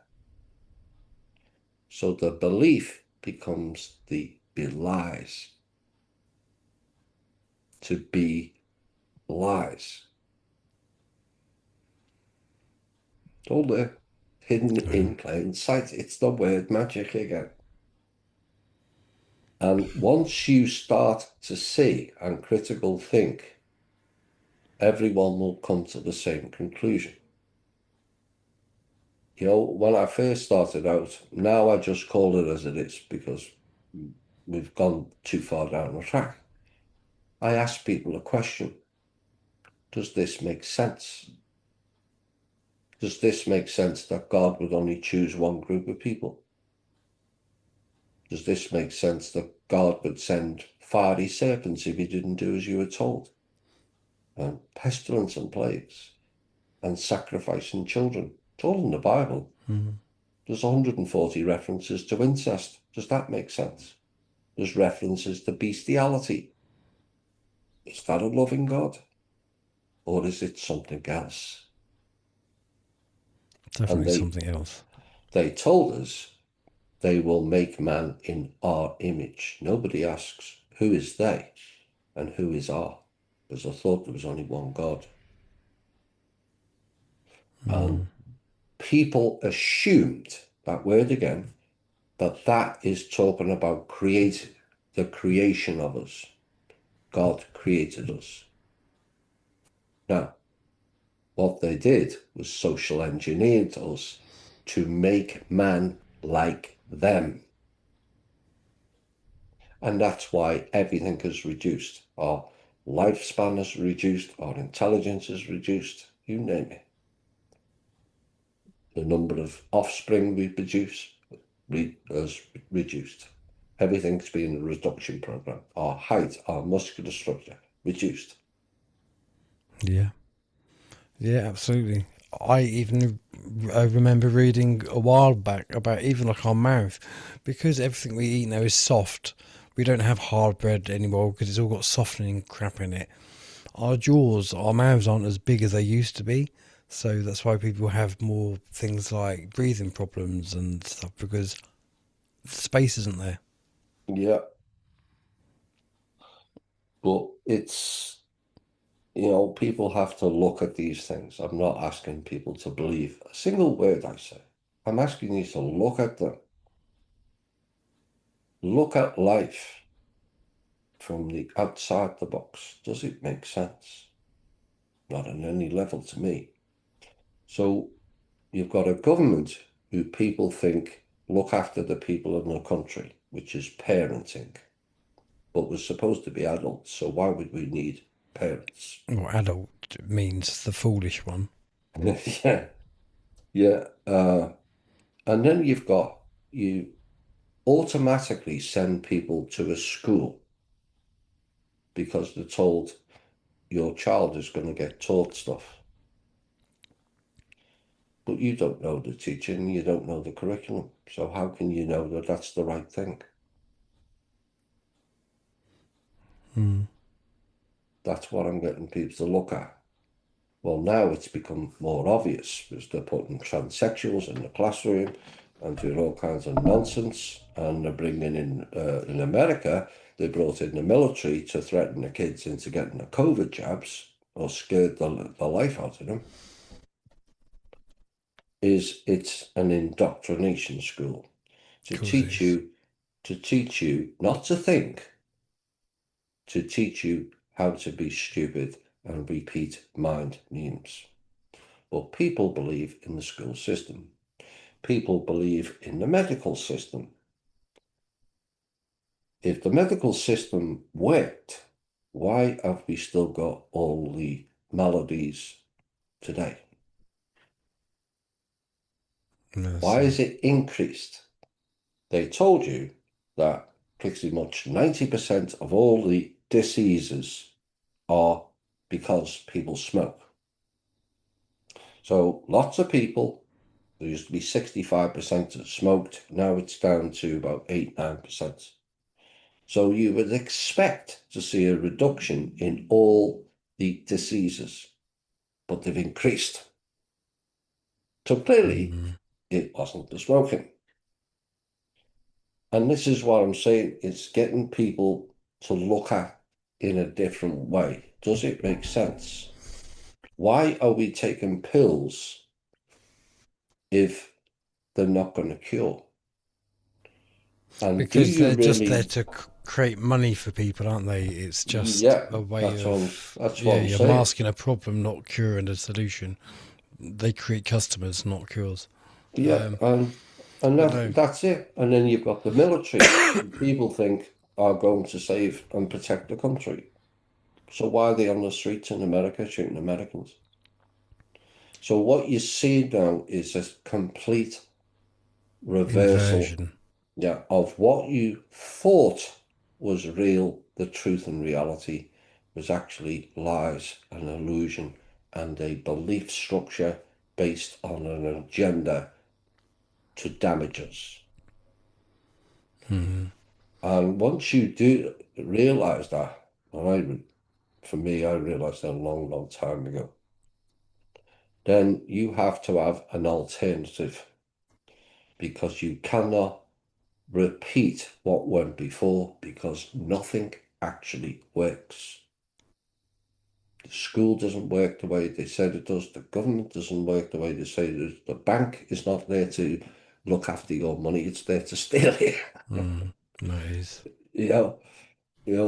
So the belief becomes the belies. To be lies. It's all there, hidden in plain sight. It's the word magic again. And once you start to see and critical think, everyone will come to the same conclusion. When I first started out, now I just call it as it is because we've gone too far down the track. I ask people a question. Does this make sense? Does this make sense that God would only choose one group of people? Does this make sense that God would send fiery serpents if he didn't do as you were told? And pestilence and plagues and sacrificing children. It's all in the Bible. Mm-hmm. There's 140 references to incest. Does that make sense? There's references to bestiality. Is that a loving God? Or is it something else? Definitely something else. They told us they will make man in our image. Nobody asks, who is they and who is our? Because I thought there was only one God. And people assumed, that word again, that is talking about the creation of us. God created us. Now, what they did was social engineered us to make man like them. And that's why everything is reduced. Our lifespan is reduced, our intelligence is reduced, you name it. The number of offspring we produce has reduced. Everything's been a reduction program. Our height, our muscular structure, reduced. Yeah. Yeah, absolutely. I remember reading a while back about even like our mouth, because everything we eat now is soft. We don't have hard bread anymore because it's all got softening crap in it. Our jaws, our mouths aren't as big as they used to be. So that's why people have more things like breathing problems and stuff, because the space isn't there. Yeah. But it's, people have to look at these things. I'm not asking people to believe a single word I say. I'm asking you to look at them. Look at life from the outside the box. Does it make sense? Not on any level to me. So you've got a government who people think look after the people in the country, which is parenting, but we're supposed to be adults. So why would we need parents? Well, adult means the foolish one. Yeah. Yeah. And then you automatically send people to a school because they're told your child is going to get taught stuff. But you don't know the teaching, you don't know the curriculum. So how can you know that that's the right thing? That's what I'm getting people to look at. Well, now it's become more obvious because they're putting transsexuals in the classroom and doing all kinds of nonsense. And they're bringing in America, they brought in the military to threaten the kids into getting the COVID jabs or scared the life out of them. It's an indoctrination school to teach you not to think, to teach you how to be stupid and repeat mind memes. But people believe in the school system. People believe in the medical system. If the medical system worked, why have we still got all the maladies today? Why is it increased? They told you that pretty much 90% of all the diseases are because people smoke. So lots of people, there used to be 65% that smoked, now it's down to about 8-9%. So you would expect to see a reduction in all the diseases, but they've increased. So clearly, it wasn't the smoking. And this is what I'm saying, it's getting people to look at in a different way. Does it make sense? Why are we taking pills if they're not going to cure? And because they're really... just there to create money for people, aren't they? It's just a way that's what I'm you're saying. masking a problem, not curing a solution. They create customers, not cures. Yeah, and that's it. And then you've got the military. People think are going to save and protect the country. So why are they on the streets in America shooting Americans? So what you see now is a complete reversal, Inversion. of what you thought was real. The truth and reality was actually lies and illusion and a belief structure based on an agenda to damage us. And once you do realize that, and for me, I realized that a long, long time ago, then you have to have an alternative, because you cannot repeat what went before, because nothing actually works. The school doesn't work the way they said it does. The government doesn't work the way they say it does. The bank is not there to look after your money. It's there to steal it. No, it is. You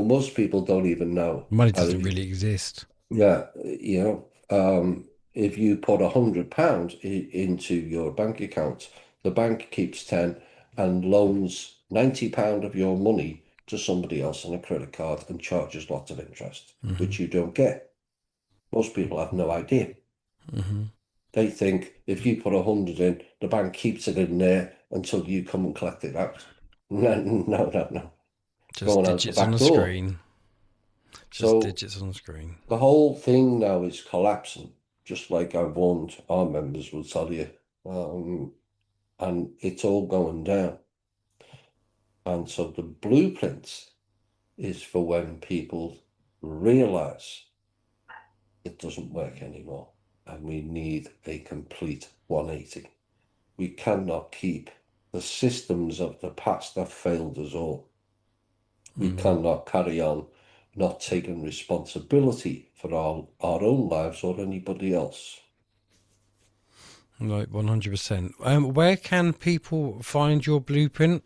most people don't even know. Money doesn't really exist. Yeah, if you put £100 into your bank account, the bank keeps 10 and loans £90 of your money to somebody else on a credit card and charges lots of interest, which you don't get. Most people have no idea. They think if you put 100 in, the bank keeps it in there until you come and collect it out. No. Just Going out digits the on back the door. screen. Just So digits on the screen. the whole thing now is collapsing, just like I warned our members will tell you. And it's all going down. And so the blueprint is for when people realize it doesn't work anymore and we need a complete 180. We cannot keep the systems of the past that failed us all. We cannot carry on not taking responsibility for our own lives or anybody else. Like 100%. Where can people find your blueprint?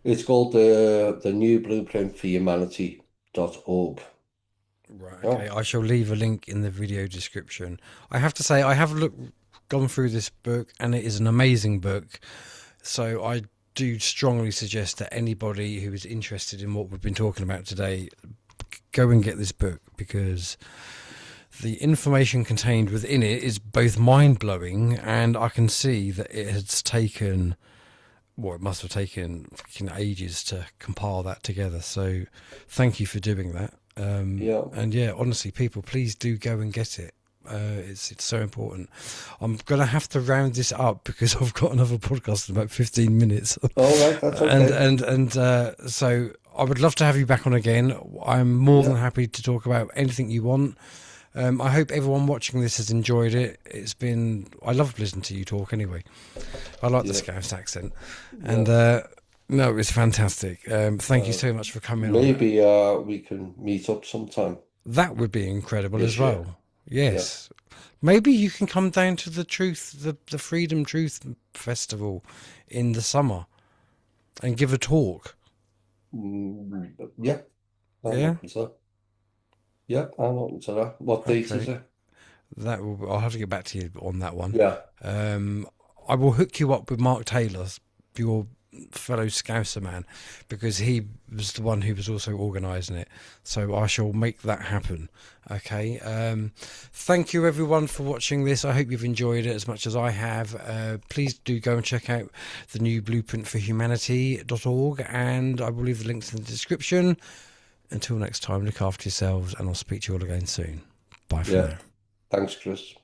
It's called the New Blueprint for Humanity.org. Right, okay. I shall leave a link in the video description. I have to say, I have gone through this book, and it is an amazing book. So I do strongly suggest that anybody who is interested in what we've been talking about today, go and get this book, because the information contained within it is both mind-blowing, and I can see that it has taken... Well, it must have taken ages to compile that together. So thank you for doing that. And yeah, honestly, people, please do go and get it. It's so important. I'm going to have to round this up because I've got another podcast in about 15 minutes. Oh, right, that's okay. And so I would love to have you back on again. I'm more than happy to talk about anything you want. I hope everyone watching this has enjoyed it. I love listening to you talk anyway. I like the Scouse accent. And no, it's fantastic. Thank you so much for coming on. Maybe we can meet up sometime. That would be incredible as well. Yes. Yeah. Maybe you can come down to the Freedom Truth Festival in the summer and give a talk. Yeah. Yeah. So. Yeah, I'm open to that. What date is Okay, it? I'll have to get back to you on that one. Yeah, I will hook you up with Mark Taylor, your fellow Scouser man, because he was the one who was also organising it. So I shall make that happen. Okay. Thank you everyone for watching this. I hope you've enjoyed it as much as I have. Please do go and check out the new blueprintforhumanity.org, and I will leave the links in the description. Until next time, look after yourselves, and I'll speak to you all again soon. Bye for yeah. now. Thanks, Chris.